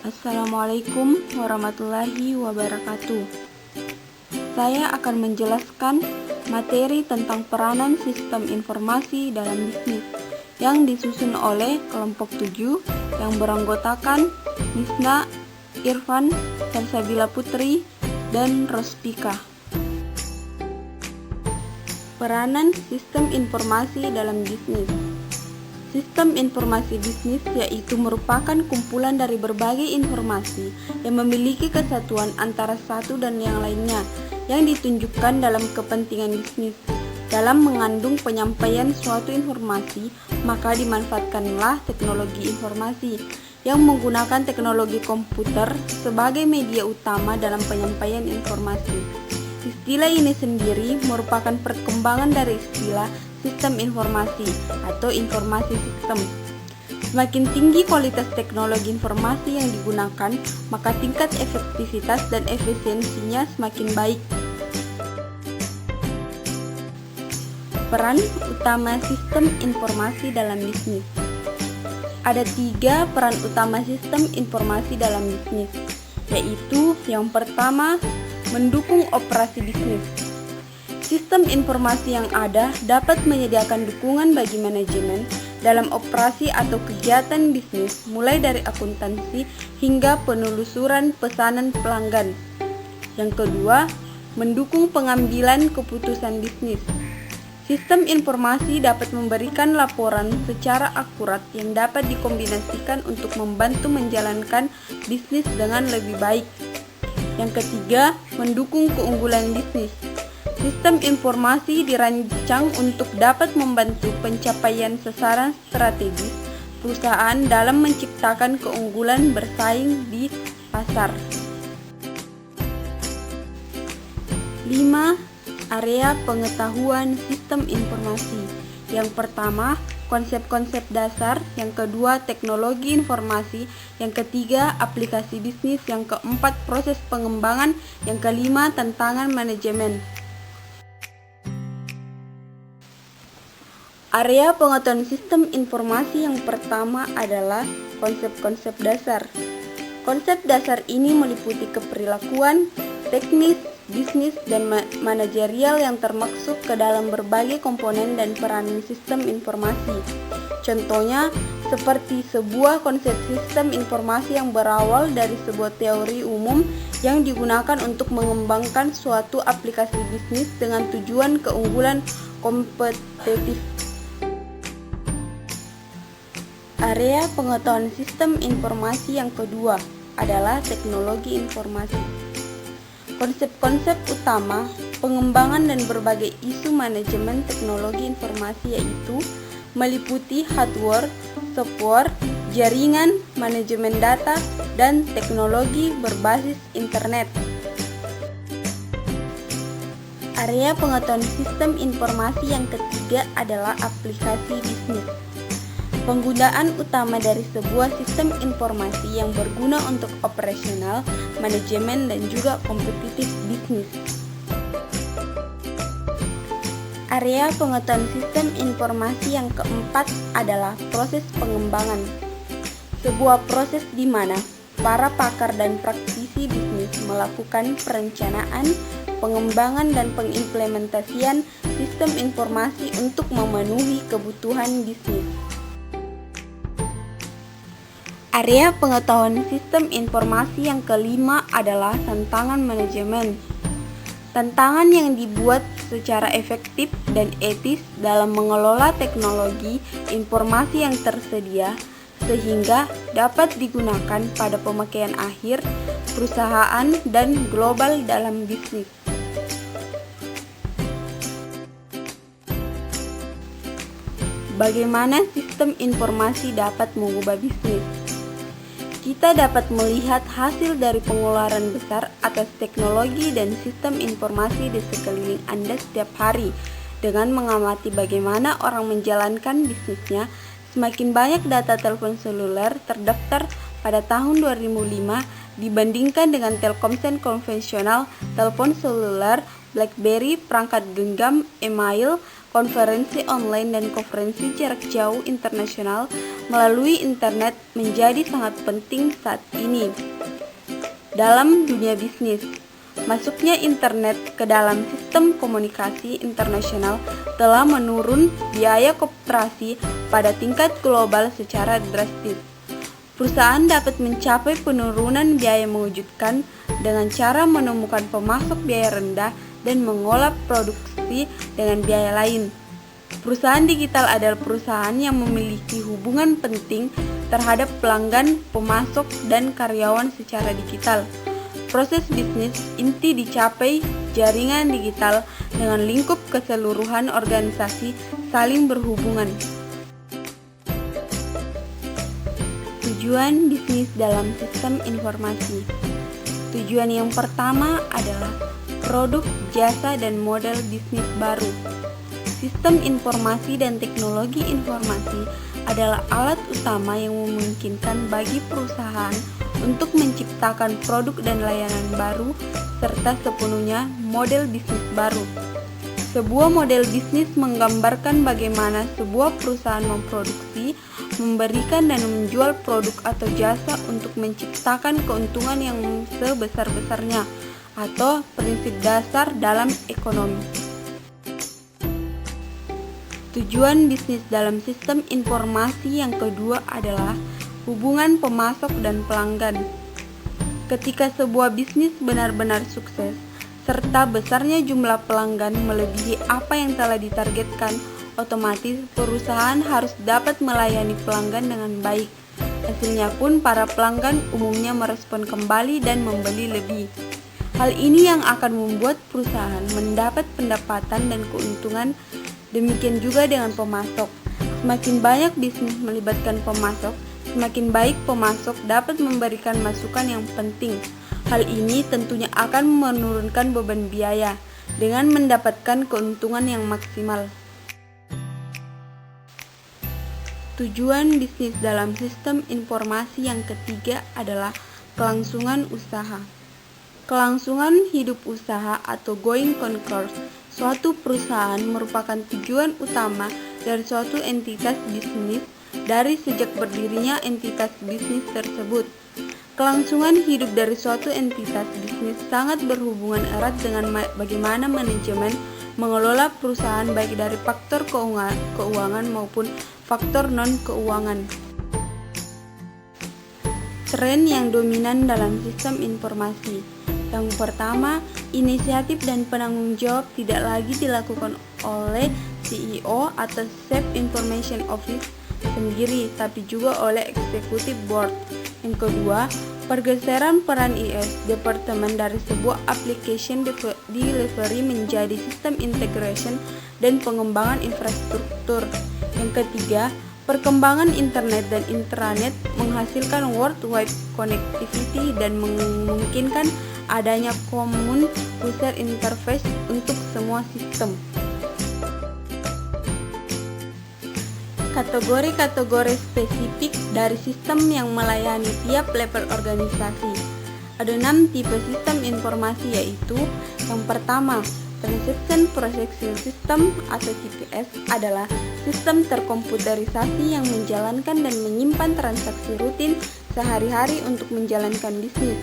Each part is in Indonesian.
Assalamualaikum warahmatullahi wabarakatuh. Saya akan menjelaskan materi tentang peranan sistem informasi dalam bisnis yang disusun oleh kelompok 7 yang beranggotakan Misna, Irfan, Salsabila Putri, dan Rospika. Peranan sistem informasi dalam bisnis. Sistem informasi bisnis yaitu merupakan kumpulan dari berbagai informasi yang memiliki kesatuan antara satu dan yang lainnya yang ditunjukkan dalam kepentingan bisnis. Dalam mengandung penyampaian suatu informasi, maka dimanfaatkanlah teknologi informasi yang menggunakan teknologi komputer sebagai media utama dalam penyampaian informasi. Istilah ini sendiri merupakan perkembangan dari istilah sistem informasi atau informasi sistem. Semakin tinggi kualitas teknologi informasi yang digunakan, maka tingkat efektivitas dan efisiensinya semakin baik. Peran utama sistem informasi dalam bisnis. Ada 3 peran utama sistem informasi dalam bisnis, yaitu yang pertama, mendukung operasi bisnis. Sistem informasi yang ada dapat menyediakan dukungan bagi manajemen dalam operasi atau kegiatan bisnis, mulai dari akuntansi hingga penelusuran pesanan pelanggan. Yang kedua, mendukung pengambilan keputusan bisnis. Sistem informasi dapat memberikan laporan secara akurat yang dapat dikombinasikan untuk membantu menjalankan bisnis dengan lebih baik. Yang ketiga, mendukung keunggulan bisnis. Sistem informasi dirancang untuk dapat membantu pencapaian sasaran strategis perusahaan dalam menciptakan keunggulan bersaing di pasar. 5. Area pengetahuan sistem informasi. Yang pertama, konsep-konsep dasar. Yang kedua, teknologi informasi. Yang ketiga, aplikasi bisnis. Yang keempat, proses pengembangan. Yang kelima, tantangan manajemen. Area pengetahuan sistem informasi yang pertama adalah konsep-konsep dasar. Konsep dasar ini meliputi keperilakuan, teknis, bisnis, dan manajerial yang termaksud ke dalam berbagai komponen dan peranan sistem informasi. Contohnya, seperti sebuah konsep sistem informasi yang berawal dari sebuah teori umum yang digunakan untuk mengembangkan suatu aplikasi bisnis dengan tujuan keunggulan kompetitif. Area pengetahuan sistem informasi yang kedua adalah teknologi informasi. Konsep-konsep utama pengembangan dan berbagai isu manajemen teknologi informasi yaitu meliputi hardware, software, jaringan, manajemen data, dan teknologi berbasis internet. Area pengetahuan sistem informasi yang ketiga adalah aplikasi bisnis. Penggunaan utama dari sebuah sistem informasi yang berguna untuk operasional, manajemen, dan juga kompetitif bisnis. Area pengetahuan sistem informasi yang keempat adalah proses pengembangan. Sebuah proses di mana para pakar dan praktisi bisnis melakukan perencanaan, pengembangan, dan pengimplementasian sistem informasi untuk memenuhi kebutuhan bisnis. Area pengetahuan sistem informasi yang kelima adalah tantangan manajemen. Tantangan yang dibuat secara efektif dan etis dalam mengelola teknologi informasi yang tersedia sehingga dapat digunakan pada pemakaian akhir, perusahaan, dan global dalam bisnis. Bagaimana sistem informasi dapat mengubah bisnis? Kita dapat melihat hasil dari pengeluaran besar atas teknologi dan sistem informasi di sekeliling Anda setiap hari. Dengan mengamati bagaimana orang menjalankan bisnisnya, semakin banyak data telepon seluler terdaftar pada tahun 2005 dibandingkan dengan Telkomsel konvensional, telepon seluler, BlackBerry, perangkat genggam, email, konferensi online dan konferensi jarak jauh internasional melalui internet menjadi sangat penting saat ini. Dalam dunia bisnis, masuknya internet ke dalam sistem komunikasi internasional telah menurun biaya koperasi pada tingkat global secara drastis. Perusahaan dapat mencapai penurunan biaya mengejutkan dengan cara menemukan pemasok biaya rendah dan mengolah produksi dengan biaya lain. Perusahaan digital adalah perusahaan yang memiliki hubungan penting terhadap pelanggan, pemasok, dan karyawan secara digital. Proses bisnis inti dicapai jaringan digital dengan lingkup keseluruhan organisasi saling berhubungan. Tujuan bisnis dalam sistem informasi. Tujuan yang pertama adalah produk, jasa, dan model bisnis baru. Sistem informasi dan teknologi informasi adalah alat utama yang memungkinkan bagi perusahaan untuk menciptakan produk dan layanan baru serta sepenuhnya model bisnis baru. Sebuah model bisnis menggambarkan bagaimana sebuah perusahaan memproduksi, memberikan dan menjual produk atau jasa untuk menciptakan keuntungan yang sebesar-besarnya atau prinsip dasar dalam ekonomi. Tujuan bisnis dalam sistem informasi yang kedua adalah hubungan pemasok dan pelanggan. Ketika sebuah bisnis benar-benar sukses, serta besarnya jumlah pelanggan melebihi apa yang telah ditargetkan, otomatis perusahaan harus dapat melayani pelanggan dengan baik. Hasilnya pun para pelanggan umumnya merespon kembali dan membeli lebih. Hal ini yang akan membuat perusahaan mendapat pendapatan dan keuntungan. Demikian juga dengan pemasok. Semakin banyak bisnis melibatkan pemasok, semakin baik pemasok dapat memberikan masukan yang penting. Hal ini tentunya akan menurunkan beban biaya dengan mendapatkan keuntungan yang maksimal. Tujuan bisnis dalam sistem informasi yang ketiga adalah kelangsungan usaha. Kelangsungan hidup usaha atau going concern suatu perusahaan merupakan tujuan utama dari suatu entitas bisnis dari sejak berdirinya entitas bisnis tersebut. Kelangsungan hidup dari suatu entitas bisnis sangat berhubungan erat dengan bagaimana manajemen mengelola perusahaan baik dari faktor keuangan maupun faktor non-keuangan. Tren yang dominan dalam sistem informasi. Yang pertama, inisiatif dan penanggung jawab tidak lagi dilakukan oleh CEO atau Chief Information Office sendiri, tapi juga oleh Executive Board. Yang kedua, pergeseran peran IS departemen dari sebuah application delivery menjadi sistem integration dan pengembangan infrastruktur. Yang ketiga, perkembangan internet dan intranet menghasilkan worldwide connectivity dan memungkinkan adanya common user interface untuk semua sistem. Kategori-kategori spesifik dari sistem yang melayani tiap level organisasi. Ada 6 tipe sistem informasi, yaitu yang pertama, Transaction Processing System atau TPS adalah sistem terkomputerisasi yang menjalankan dan menyimpan transaksi rutin sehari-hari untuk menjalankan bisnis.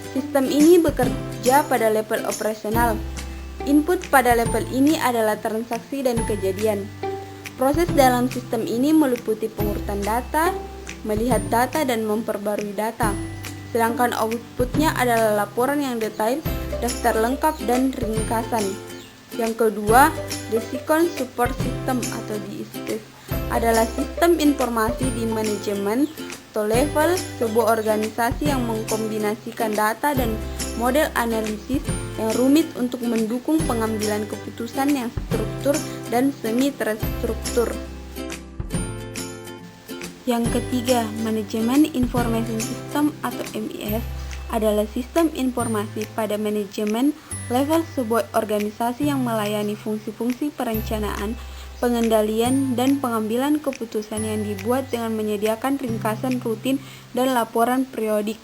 Sistem ini bekerja pada level operasional. Input pada level ini adalah transaksi dan kejadian. Proses dalam sistem ini meliputi pengurutan data, melihat data, dan memperbarui data. Sedangkan outputnya adalah laporan yang detail, daftar lengkap, dan ringkasan. Yang kedua, Decision Support System atau DSS adalah sistem informasi di manajemen atau level sebuah organisasi yang mengkombinasikan data dan model analisis yang rumit untuk mendukung pengambilan keputusan yang struktur dan semi terstruktur. Yang ketiga, Manajemen Information System atau MES adalah sistem informasi pada manajemen level sebuah organisasi yang melayani fungsi-fungsi perencanaan, pengendalian, dan pengambilan keputusan yang dibuat dengan menyediakan ringkasan rutin dan laporan periodik.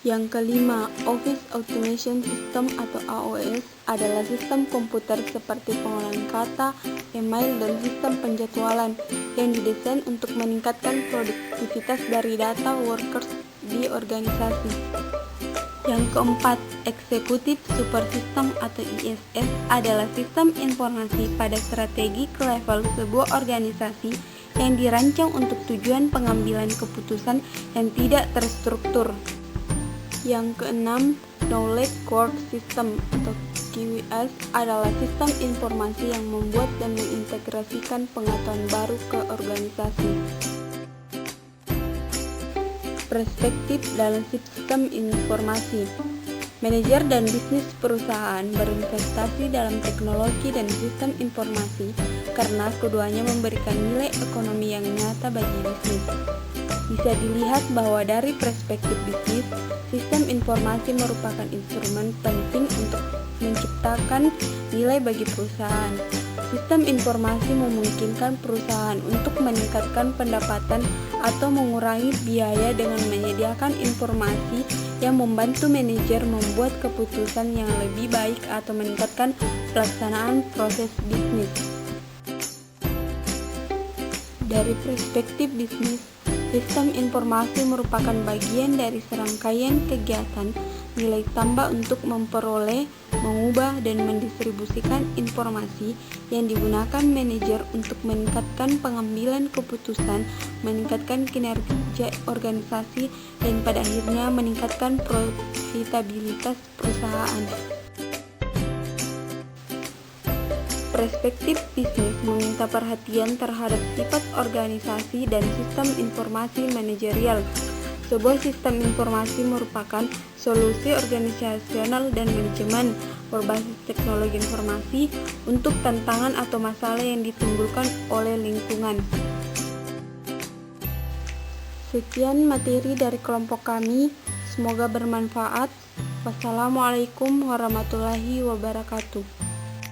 Yang kelima, Office Automation System atau AOS adalah sistem komputer seperti pengolahan kata, email, dan sistem penjadwalan yang didesain untuk meningkatkan produktivitas dari data workers di organisasi. Yang keempat, Executive Support System atau ISS adalah sistem informasi pada strategi ke level sebuah organisasi yang dirancang untuk tujuan pengambilan keputusan yang tidak terstruktur. Yang keenam, Knowledge Core System atau QS adalah sistem informasi yang membuat dan mengintegrasikan pengetahuan baru ke organisasi. Perspektif dalam sistem informasi. Manajer dan bisnis perusahaan berinvestasi dalam teknologi dan sistem informasi karena keduanya memberikan nilai ekonomi yang nyata bagi bisnis. Bisa dilihat bahwa dari perspektif bisnis, sistem informasi merupakan instrumen penting untuk menciptakan nilai bagi perusahaan. Sistem informasi memungkinkan perusahaan untuk meningkatkan pendapatan atau mengurangi biaya dengan menyediakan informasi yang membantu manajer membuat keputusan yang lebih baik atau meningkatkan pelaksanaan proses bisnis. Dari perspektif bisnis, sistem informasi merupakan bagian dari serangkaian kegiatan nilai tambah untuk memperoleh, mengubah, dan mendistribusikan informasi yang digunakan manajer untuk meningkatkan pengambilan keputusan, meningkatkan kinerja organisasi, dan pada akhirnya meningkatkan profitabilitas perusahaan. Perspektif bisnis meminta perhatian terhadap sifat organisasi dan sistem informasi manajerial. Sebuah sistem informasi merupakan solusi organisasional dan manajemen berbasis teknologi informasi untuk tantangan atau masalah yang ditimbulkan oleh lingkungan. Sekian materi dari kelompok kami, semoga bermanfaat. Wassalamualaikum warahmatullahi wabarakatuh.